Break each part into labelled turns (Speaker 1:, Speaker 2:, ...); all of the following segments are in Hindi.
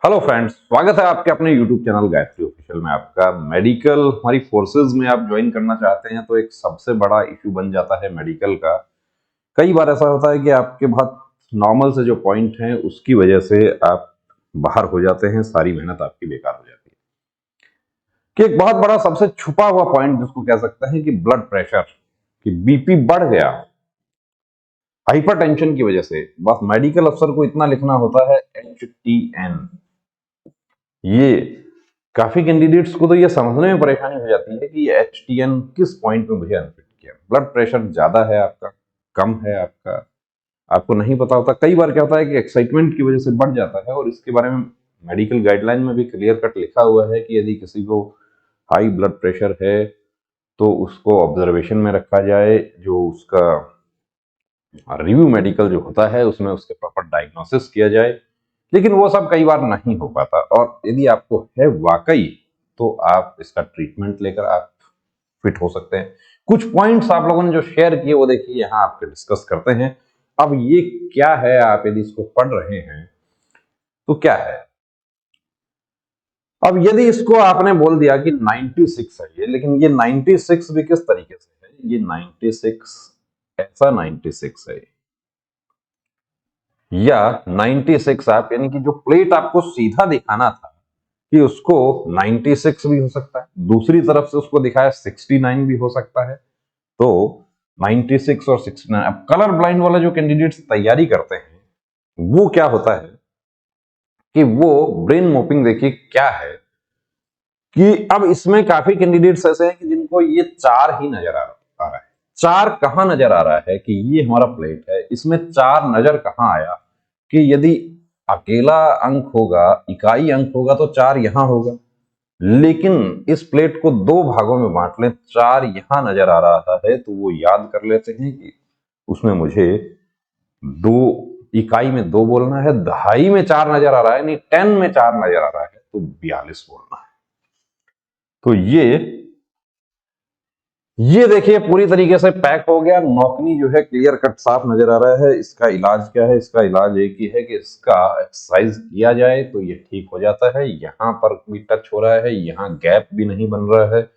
Speaker 1: हेलो फ्रेंड्स, स्वागत है आपके अपने यूट्यूब चैनल गायत्री ऑफिशियल में। आपका मेडिकल हमारी फोर्सेज में आप ज्वाइन करना चाहते हैं तो एक सबसे बड़ा इशू बन जाता है मेडिकल का। कई बार ऐसा होता है कि आपके बहुत नॉर्मल से जो पॉइंट हैं उसकी वजह से आप बाहर हो जाते हैं, सारी मेहनत आपकी बेकार हो जाती है। कि एक बहुत बड़ा सबसे छुपा हुआ पॉइंट जिसको कह सकते हैं कि ब्लड प्रेशर, कि बीपी बढ़ गया हाइपरटेंशन की वजह से। बस मेडिकल अफसर को इतना लिखना होता है HTN। ये काफी कैंडिडेट्स को तो ये समझने में परेशानी हो जाती है कि ये HTN किस पॉइंट में मुझे अनफिट किया। ब्लड प्रेशर ज्यादा है आपका, कम है आपका, आपको नहीं पता होता। कई बार क्या होता है कि एक्साइटमेंट की वजह से बढ़ जाता है, और इसके बारे में मेडिकल गाइडलाइन में भी क्लियर कट लिखा हुआ है कि यदि किसी को हाई ब्लड प्रेशर है तो उसको ऑब्जर्वेशन में रखा जाए। जो उसका रिव्यू मेडिकल जो होता है उसमें उसके प्रॉपर डायग्नोसिस किया जाए, लेकिन वो सब कई बार नहीं हो पाता। और यदि आपको है वाकई तो आप इसका ट्रीटमेंट लेकर आप फिट हो सकते हैं। कुछ पॉइंट्स आप लोगों ने जो शेयर किए वो देखिए यहाँ आपके डिस्कस करते हैं। अब ये क्या है, आप यदि इसको पढ़ रहे हैं तो क्या है। अब यदि इसको आपने बोल दिया कि 96 है ये, लेकिन ये 96 भी किस तरीके से है, ये 96 ऐसा 96 है, या 96 आप यानी कि जो प्लेट आपको सीधा दिखाना था कि उसको 96 भी हो सकता है, दूसरी तरफ से उसको दिखाया 69 भी हो सकता है। तो 96 और 69। अब कलर ब्लाइंड वाला जो कैंडिडेट्स तैयारी करते हैं वो क्या होता है कि वो ब्रेन मॉपिंग देखिए क्या है कि अब इसमें काफी कैंडिडेट्स ऐसे हैं कि जिनको ये चार ही नजर आ रहा है। चार कहां नजर आ रहा है कि ये हमारा प्लेट है, इसमें चार नजर कहां आया कि यदि अकेला अंक होगा, इकाई अंक होगा तो चार यहां होगा, लेकिन इस प्लेट को दो भागों में बांट लें, चार यहां नजर आ रहा है तो वो याद कर लेते हैं कि उसमें मुझे दो, इकाई में दो बोलना है, दहाई में चार नजर आ रहा है, नहीं 10 में चार नजर आ रहा है तो 42 बोलना है। तो ये देखिए पूरी तरीके से पैक हो गया। नौकनी जो है क्लियर कट साफ नजर आ रहा है। इसका इलाज क्या है? इसका इलाज एक ही है कि इसका एक्सरसाइज किया जाए तो ये ठीक हो जाता है। यहां पर भी टच हो रहा है, यहां गैप भी नहीं बन रहा है,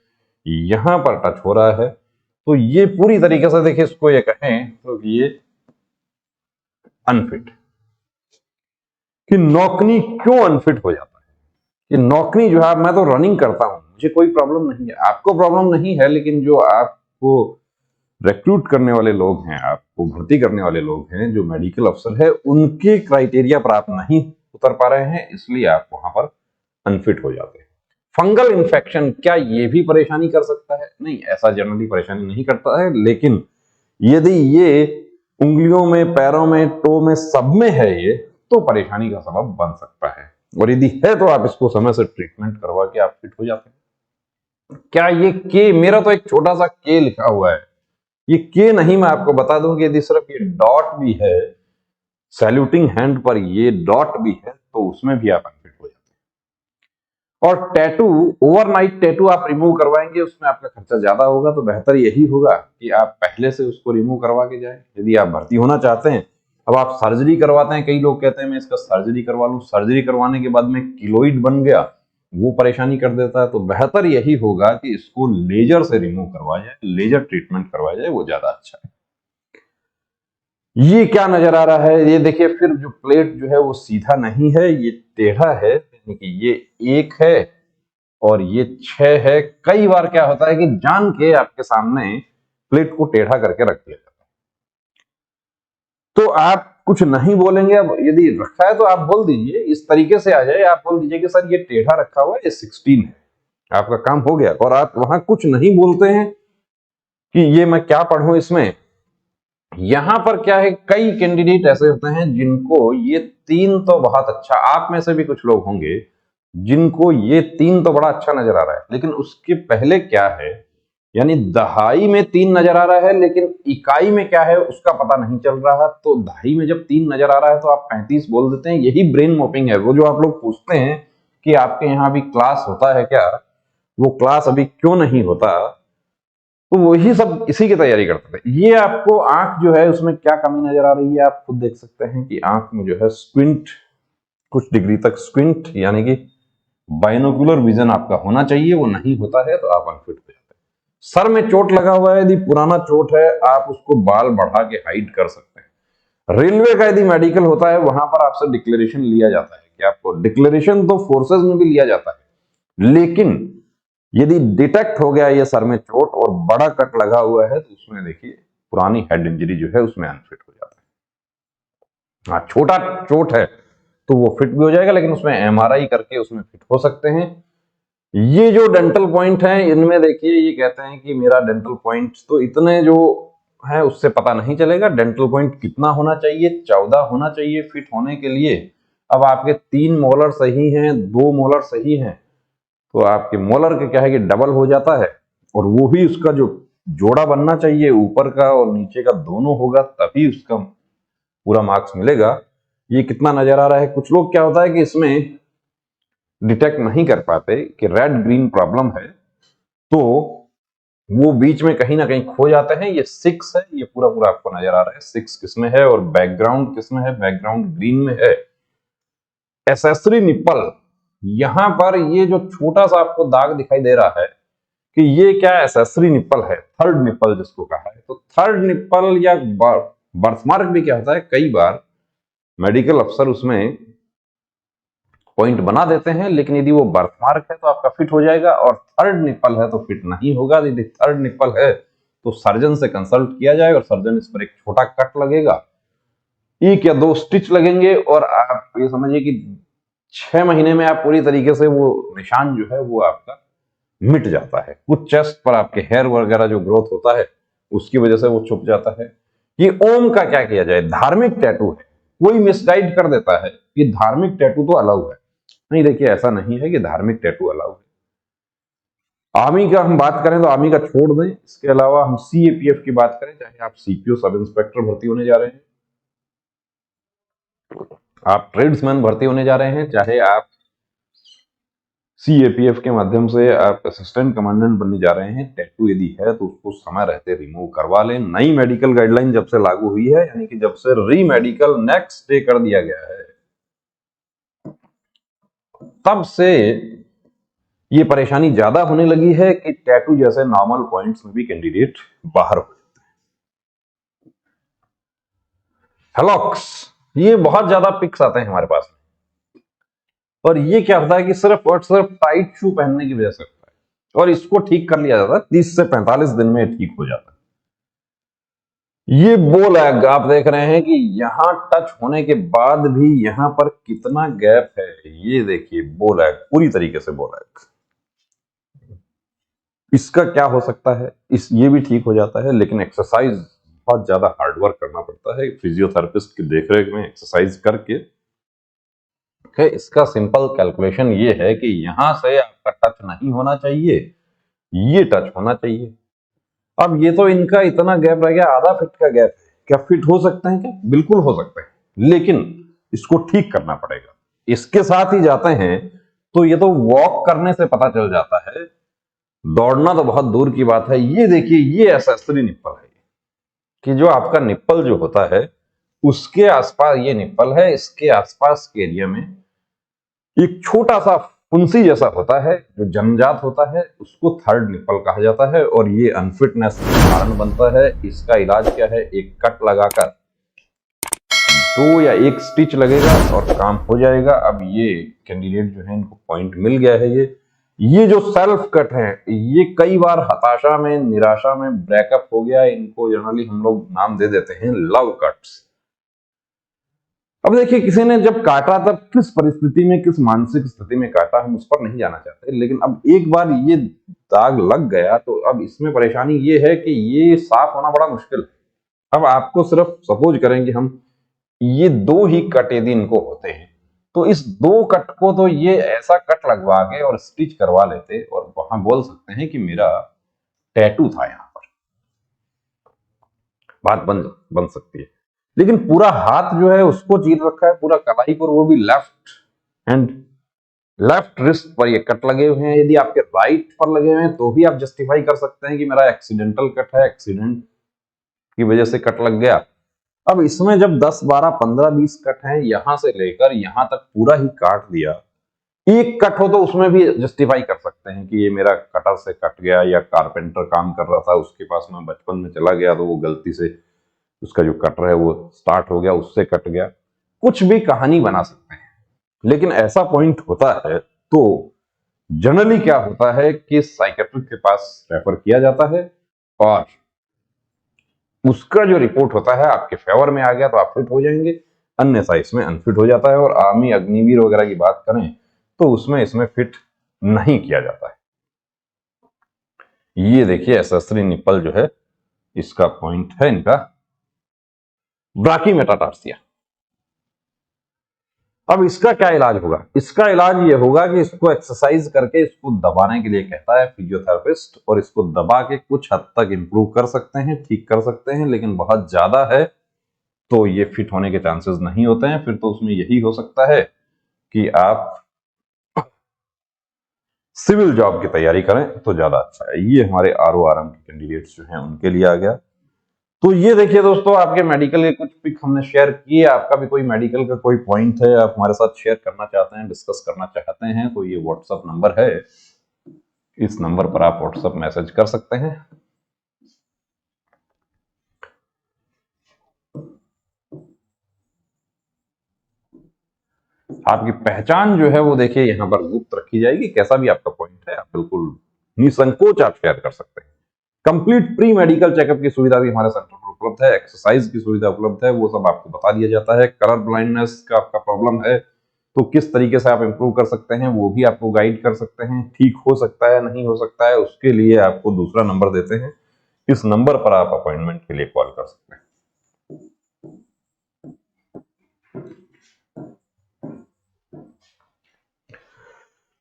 Speaker 1: यहां पर टच हो रहा है, तो ये पूरी तरीके से देखिए इसको ये कहें तो ये अनफिट। कि नौकनी क्यों अनफिट हो जाता है? कि नौकरी जो है, मैं तो रनिंग करता हूं, मुझे कोई प्रॉब्लम नहीं है, आपको प्रॉब्लम नहीं है, लेकिन जो आपको रिक्रूट करने वाले लोग हैं, आपको भर्ती करने वाले लोग हैं, जो मेडिकल अफसर है, उनके क्राइटेरिया पर आप नहीं उतर पा रहे हैं, इसलिए आप वहां पर अनफिट हो जाते हैं। फंगल इन्फेक्शन क्या ये भी परेशानी कर सकता है? नहीं, ऐसा जनरली परेशानी नहीं करता है, लेकिन यदि ये उंगलियों में, पैरों में, टो में, सब में है ये, तो परेशानी का सबब बन सकता है। और यदि है तो आप इसको समय से ट्रीटमेंट करवा के आप फिट हो जाते हैं। क्या ये के, मेरा तो एक छोटा सा के लिखा हुआ है, ये के नहीं, मैं आपको बता दूं कि यदि सिर्फ ये डॉट भी है, सैल्यूटिंग हैंड पर ये डॉट भी है, तो उसमें भी आप अनफिट हो जाते हैं। और टैटू, ओवरनाइट टैटू आप रिमूव करवाएंगे, उसमें आपका खर्चा ज्यादा होगा, तो बेहतर यही होगा कि आप पहले से उसको रिमूव करवा के जाए। यदि आप भर्ती होना चाहते हैं, अब आप सर्जरी करवाते हैं, कई लोग कहते हैं मैं इसका सर्जरी करवा लूं, सर्जरी करवाने के बाद में किलोइड बन गया, वो परेशानी कर देता है, तो बेहतर यही होगा कि इसको लेजर से रिमूव करवाया जाए, लेजर ट्रीटमेंट करवाया जाए, वो ज्यादा अच्छा है। ये क्या नजर आ रहा है? ये देखिए, फिर जो प्लेट जो है वो सीधा नहीं है, ये टेढ़ा है, यानी कि ये एक है और ये 6 है। कई बार क्या होता है कि जान के आपके सामने प्लेट को टेढ़ा करके रख दिया जाता है, तो आप कुछ नहीं बोलेंगे। अब यदि रखा है तो आप बोल दीजिए, इस तरीके से आ जाए, आप बोल दीजिए कि सर ये टेढ़ा रखा हुआ है, ये 16 है, आपका काम हो गया। और आप वहां कुछ नहीं बोलते हैं कि ये मैं क्या पढ़ूं इसमें। यहां पर क्या है, कई कैंडिडेट ऐसे होते हैं जिनको ये 3 तो बहुत अच्छा, आप में से भी कुछ लोग होंगे जिनको ये 3 तो बड़ा अच्छा नजर आ रहा है, लेकिन उसके पहले क्या है, यानी दहाई में 3 नजर आ रहा है, लेकिन इकाई में क्या है उसका पता नहीं चल रहा। तो दहाई में जब 3 नजर आ रहा है तो आप 35 बोल देते हैं। यही ब्रेन मॉपिंग है। वो जो आप लोग पूछते हैं कि आपके यहाँ अभी क्लास होता है क्या, वो क्लास अभी क्यों नहीं होता, तो वही सब इसी की तैयारी करते थे। ये आपको आंख जो है उसमें क्या कमी नजर आ रही है, आप खुद देख सकते हैं कि आंख में जो है स्क्विंट कुछ डिग्री तक स्क्विंट यानी कि बाइनोकुलर विजन आपका होना चाहिए, वो नहीं होता है तो आप अनफिट हो जाते हैं। सर में चोट लगा हुआ है, यदि पुराना चोट है आप उसको बाल बढ़ा के हाइड कर सकते हैं। रेलवे का यदि मेडिकल होता है वहां पर आपसे डिक्लेरेशन लिया जाता है कि आपको, डिक्लेरेशन तो फोर्सेज में भी लिया जाता है, लेकिन यदि डिटेक्ट हो गया ये सर में चोट और बड़ा कट लगा हुआ है तो उसमें देखिए पुरानी हेड इंजरी जो है उसमें अनफिट हो जाता है। हाँ, छोटा चोट है तो वो फिट भी हो जाएगा, लेकिन उसमें एमआरआई करके उसमें फिट हो सकते हैं। ये जो डेंटल पॉइंट है इनमें देखिए ये कहते हैं कि मेरा डेंटल पॉइंट तो इतने जो है उससे पता नहीं चलेगा। डेंटल पॉइंट कितना होना चाहिए? 14 होना चाहिए फिट होने के लिए। अब आपके 3 मोलर सही हैं, 2 मोलर सही हैं, तो आपके मोलर के क्या है कि डबल हो जाता है, और वो भी उसका जो जोड़ा बनना चाहिए ऊपर का और नीचे का दोनों होगा, तभी उसका पूरा मार्क्स मिलेगा। ये कितना नजर आ रहा है? कुछ लोग क्या होता है कि इसमें डिटेक्ट नहीं कर पाते कि रेड ग्रीन प्रॉब्लम है, तो वो बीच में कहीं ना कहीं खो जाते हैं। ये 6 है, ये पूरा पूरा आपको नजर आ रहा है 6 किसमें है और बैकग्राउंड किसमें है? बैकग्राउंड ग्रीन में है। एसेसरी निप्पल, यहां पर ये जो छोटा सा आपको दाग दिखाई दे रहा है कि ये क्या एसेसरी निप्पल है, थर्ड निप्पल जिसको कहा है। तो थर्ड निप्पल या बर्थमार्क भी क्या होता है, कई बार मेडिकल अफसर उसमें पॉइंट बना देते हैं, लेकिन यदि वो बर्थमार्क है तो आपका फिट हो जाएगा, और थर्ड निप्पल है तो फिट नहीं होगा। यदि थर्ड निप्पल है तो सर्जन से कंसल्ट किया जाए और सर्जन इस पर एक छोटा कट लगेगा, 1 या 2 स्टिच लगेंगे, और आप ये समझिए कि 6 महीने में आप पूरी तरीके से वो निशान जो है वो आपका मिट जाता है। कुछ चेस्ट पर आपके हेयर वगैरह जो ग्रोथ होता है उसकी वजह से वो छुप जाता है। ये ओम का क्या किया जाए? धार्मिक टैटू है। कोई मिसगाइड कर देता है कि धार्मिक टैटू तो अलाउ है। नहीं, देखिए ऐसा नहीं है कि धार्मिक टैटू अलाउ है। आर्मी का हम बात करें तो आर्मी का छोड़ दें, इसके अलावा हम सीएपीएफ की बात करें, चाहे आप सीपीओ सब इंस्पेक्टर भर्ती होने जा रहे हैं, आप ट्रेड्समैन भर्ती होने जा रहे हैं, चाहे आप सीएपीएफ के माध्यम से आप असिस्टेंट कमांडेंट बनने जा रहे हैं, टैटू यदि है तो उसको समय रहते रिमूव करवा लें। नई मेडिकल गाइडलाइन जब से लागू हुई है, यानी कि जब से री मेडिकल नेक्स्ट डे कर दिया गया है, तब से ये परेशानी ज्यादा होने लगी है कि टैटू जैसे नॉर्मल पॉइंट्स में भी कैंडिडेट बाहर हो जाते हैं। हेलॉक्स, ये बहुत ज्यादा पिक्स आते हैं हमारे पास, और ये क्या होता है कि सिर्फ और सिर्फ टाइट शू पहनने की वजह से होता है, और इसको ठीक कर लिया जाता है 30 से 45 दिन में ठीक हो जाता है। ये वो लैग आप देख रहे हैं कि यहां टच होने के बाद भी यहां पर कितना गैप है, ये देखिए वो लैग पूरी तरीके से वो लैग। इसका क्या हो सकता है? ये भी ठीक हो जाता है, लेकिन एक्सरसाइज बहुत ज्यादा हार्डवर्क करना पड़ता है। फिजियोथेरेपिस्ट की देखरेख में एक्सरसाइज करके इसका सिंपल कैलकुलेशन ये है कि यहां से आपका टच नहीं होना चाहिए, ये टच होना चाहिए। अब ये तो इनका इतना गैप रह गया, आधा फिट का गैप है। क्या फिट हो सकते हैं? क्या बिल्कुल हो सकते हैं, लेकिन इसको ठीक करना पड़ेगा। इसके साथ ही जाते हैं तो ये तो वॉक करने से पता चल जाता है, दौड़ना तो बहुत दूर की बात है। ये देखिए, ये एसेसरी निप्पल है कि जो आपका निप्पल जो होता है उसके आसपास ये निप्पल है, इसके आसपास के एरिया में एक छोटा सा फुंसी जैसा होता है जो जन्मजात होता है, उसको थर्ड निप्पल कहा जाता है, और ये अनफिटनेस का कारण बनता है। इसका इलाज क्या है? एक कट लगाकर 2 या 1 स्टिच लगेगा और काम हो जाएगा। अब ये कैंडिडेट जो है इनको पॉइंट मिल गया है। ये जो सेल्फ कट है, ये कई बार हताशा में, निराशा में ब्रेकअप हो गया, इनको जनरली हम लोग नाम दे देते हैं लव कट्स। अब देखिए, किसी ने जब काटा तब किस परिस्थिति में, किस मानसिक स्थिति में काटा, हम उस पर नहीं जाना चाहते, लेकिन अब एक बार ये दाग लग गया तो अब इसमें परेशानी ये है कि ये साफ होना बड़ा मुश्किल है। अब आपको सिर्फ सपोज करें कि हम ये 2 ही कट यदि इनको होते हैं, तो इस 2 कट को तो ये ऐसा कट लगवा के और स्टिच करवा लेते और वहां बोल सकते हैं कि मेरा टैटू था, यहां पर बात बन सकती है। लेकिन पूरा हाथ जो है उसको चीर रखा है, पूरा कलाई पर, वो भी लेफ्ट हैंड, लेफ्ट रिस्ट पर ये कट लगे हुए हैं। यदि आपके राइट पर लगे हुए हैं तो भी आप जस्टिफाई कर सकते हैं कि मेरा एक्सीडेंटल कट है, एक्सीडेंट की वजह से कट लग गया। अब इसमें जब 10, 12, 15, 20 कट हैं, यहां से लेकर यहां तक पूरा ही काट दिया, एक कट हो तो उसमें भी जस्टिफाई कर सकते हैं कि ये मेरा कटर से कट गया, या कारपेंटर काम कर रहा था उसके पास मैं बचपन में चला गया तो वो गलती से उसका जो कटर है वो स्टार्ट हो गया, उससे कट गया। कुछ भी कहानी बना सकते हैं, लेकिन ऐसा पॉइंट होता है तो जनरली क्या होता है कि साइकेट्रिक के पास रेफर किया जाता है, और उसका जो रिपोर्ट होता है आपके फेवर में आ गया तो आप फिट हो जाएंगे, अन्यथा इसमें अनफिट हो जाता है। और आर्मी, अग्निवीर वगैरह की बात करें तो उसमें इसमें फिट नहीं किया जाता है। ये देखिए एसेसरी निप्पल जो है, इसका पॉइंट है इनका ब्राकीमेटाटार्सिया। अब इसका क्या इलाज होगा? इसका इलाज ये होगा कि इसको एक्सरसाइज करके इसको दबाने के लिए कहता है फिजियोथेरेपिस्ट, और इसको दबा के कुछ हद तक इंप्रूव कर सकते हैं, ठीक कर सकते हैं, लेकिन बहुत ज्यादा है तो ये फिट होने के चांसेस नहीं होते हैं। फिर तो उसमें यही हो सकता है कि आप सिविल जॉब की तैयारी करें तो ज्यादा अच्छा है। ये हमारे आरओ आरएम के कैंडिडेट्स जो हैं उनके लिए आ गया। तो ये देखिए दोस्तों, आपके मेडिकल के कुछ पिक हमने शेयर किए। आपका भी कोई मेडिकल का कोई पॉइंट है, आप हमारे साथ शेयर करना चाहते हैं, डिस्कस करना चाहते हैं, तो ये व्हाट्सएप नंबर है, इस नंबर पर आप व्हाट्सएप मैसेज कर सकते हैं। आपकी पहचान जो है वो देखिए यहां पर गुप्त रखी जाएगी। कैसा भी आपका पॉइंट है आप बिल्कुल निसंकोच आप शेयर कर सकते हैं। कंप्लीट प्री मेडिकल चेकअप की सुविधा भी हमारे सेंटर पर उपलब्ध है, एक्सरसाइज की सुविधा उपलब्ध है, वो सब आपको बता दिया जाता है। कलर ब्लाइंडनेस का आपका प्रॉब्लम है तो किस तरीके से आप इंप्रूव कर सकते हैं वो भी आपको गाइड कर सकते हैं। ठीक हो सकता है, नहीं हो सकता है, उसके लिए आपको दूसरा नंबर देते हैं, इस नंबर पर आप अपॉइंटमेंट के लिए कॉल कर सकते हैं।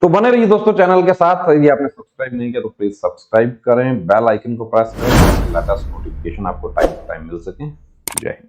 Speaker 1: तो बने रहिए दोस्तों चैनल के साथ। यदि आपने सब्सक्राइब नहीं किया तो प्लीज सब्सक्राइब करें, बेल आइकन को प्रेस करें, लेटेस्ट नोटिफिकेशन आपको टाइम टू टाइम मिल सके। जय हिंद।